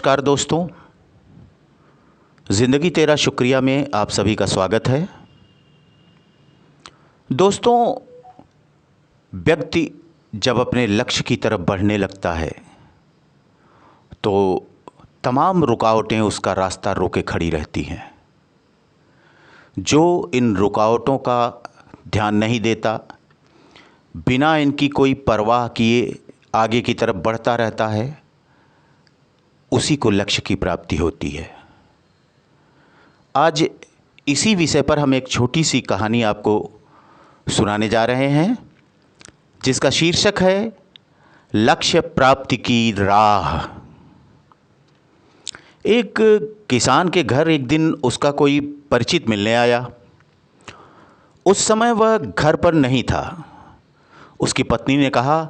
नमस्कार दोस्तों, ज़िंदगी तेरा शुक्रिया में आप सभी का स्वागत है। दोस्तों, व्यक्ति जब अपने लक्ष्य की तरफ बढ़ने लगता है तो तमाम रुकावटें उसका रास्ता रोके खड़ी रहती हैं। जो इन रुकावटों का ध्यान नहीं देता, बिना इनकी कोई परवाह किए आगे की तरफ बढ़ता रहता है, उसी को लक्ष्य की प्राप्ति होती है। आज इसी विषय पर हम एक छोटी सी कहानी आपको सुनाने जा रहे हैं, जिसका शीर्षक है लक्ष्य प्राप्ति की राह। एक किसान के घर एक दिन उसका कोई परिचित मिलने आया। उस समय वह घर पर नहीं था। उसकी पत्नी ने कहा,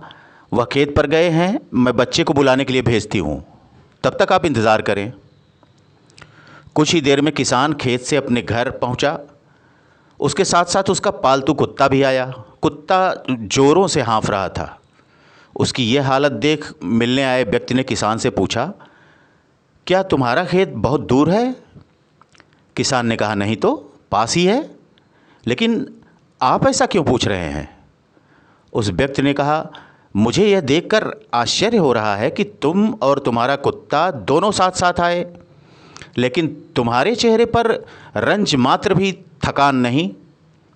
वह खेत पर गए हैं, मैं बच्चे को बुलाने के लिए भेजती हूँ, तब तक आप इंतज़ार करें। कुछ ही देर में किसान खेत से अपने घर पहुंचा। उसके साथ साथ उसका पालतू कुत्ता भी आया। कुत्ता जोरों से हाँफ रहा था। उसकी यह हालत देख मिलने आए व्यक्ति ने किसान से पूछा, क्या तुम्हारा खेत बहुत दूर है? किसान ने कहा, नहीं तो, पास ही है। लेकिन आप ऐसा क्यों पूछ रहे हैं? उस व्यक्ति ने कहा, मुझे यह देखकर आश्चर्य हो रहा है कि तुम और तुम्हारा कुत्ता दोनों साथ साथ आए, लेकिन तुम्हारे चेहरे पर रंज मात्र भी थकान नहीं,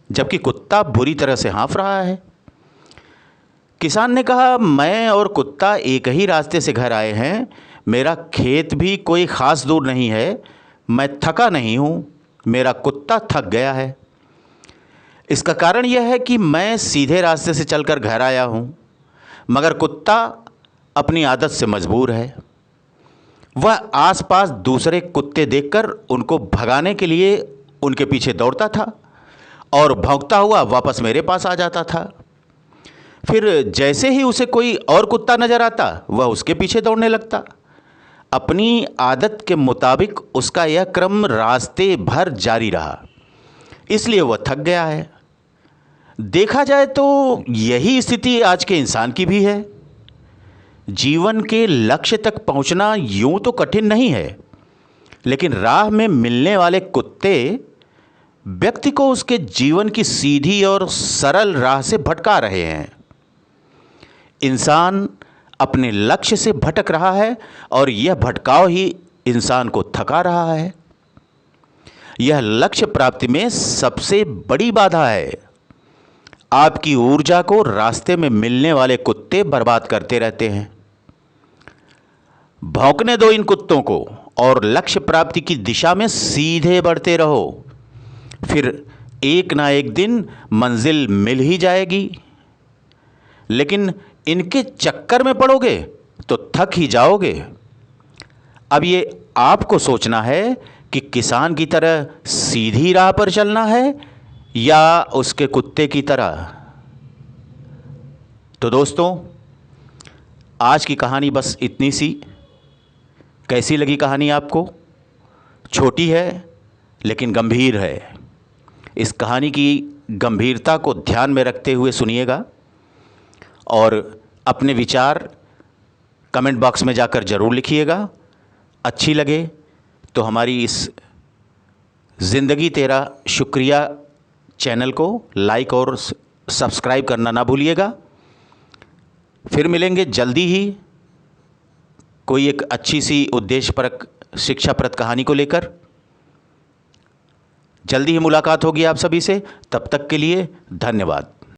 जबकि कुत्ता बुरी तरह से हाँफ रहा है। किसान ने कहा, मैं और कुत्ता एक ही रास्ते से घर आए हैं। मेरा खेत भी कोई ख़ास दूर नहीं है। मैं थका नहीं हूँ, मेरा कुत्ता थक गया है। इसका कारण यह है कि मैं सीधे रास्ते से चलकर घर आया हूँ, मगर कुत्ता अपनी आदत से मजबूर है। वह आसपास दूसरे कुत्ते देखकर उनको भगाने के लिए उनके पीछे दौड़ता था और भौंकता हुआ वापस मेरे पास आ जाता था। फिर जैसे ही उसे कोई और कुत्ता नज़र आता, वह उसके पीछे दौड़ने लगता। अपनी आदत के मुताबिक उसका यह क्रम रास्ते भर जारी रहा, इसलिए वह थक गया है। देखा जाए तो यही स्थिति आज के इंसान की भी है। जीवन के लक्ष्य तक पहुंचना यूं तो कठिन नहीं है, लेकिन राह में मिलने वाले कुत्ते व्यक्ति को उसके जीवन की सीधी और सरल राह से भटका रहे हैं। इंसान अपने लक्ष्य से भटक रहा है और यह भटकाव ही इंसान को थका रहा है। यह लक्ष्य प्राप्ति में सबसे बड़ी बाधा है। आपकी ऊर्जा को रास्ते में मिलने वाले कुत्ते बर्बाद करते रहते हैं। भौंकने दो इन कुत्तों को और लक्ष्य प्राप्ति की दिशा में सीधे बढ़ते रहो। फिर एक ना एक दिन मंजिल मिल ही जाएगी। लेकिन इनके चक्कर में पड़ोगे तो थक ही जाओगे। अब ये आपको सोचना है कि किसान की तरह सीधी राह पर चलना है या उसके कुत्ते की तरह। तो दोस्तों, आज की कहानी बस इतनी सी। कैसी लगी कहानी आपको? छोटी है लेकिन गंभीर है। इस कहानी की गंभीरता को ध्यान में रखते हुए सुनिएगा और अपने विचार कमेंट बॉक्स में जाकर ज़रूर लिखिएगा। अच्छी लगे तो हमारी इस ज़िंदगी तेरा शुक्रिया चैनल को लाइक और सब्सक्राइब करना ना भूलिएगा। फिर मिलेंगे जल्दी ही कोई एक अच्छी सी उद्देश्यपरक शिक्षाप्रद कहानी को लेकर। जल्दी ही मुलाकात होगी आप सभी से। तब तक के लिए धन्यवाद।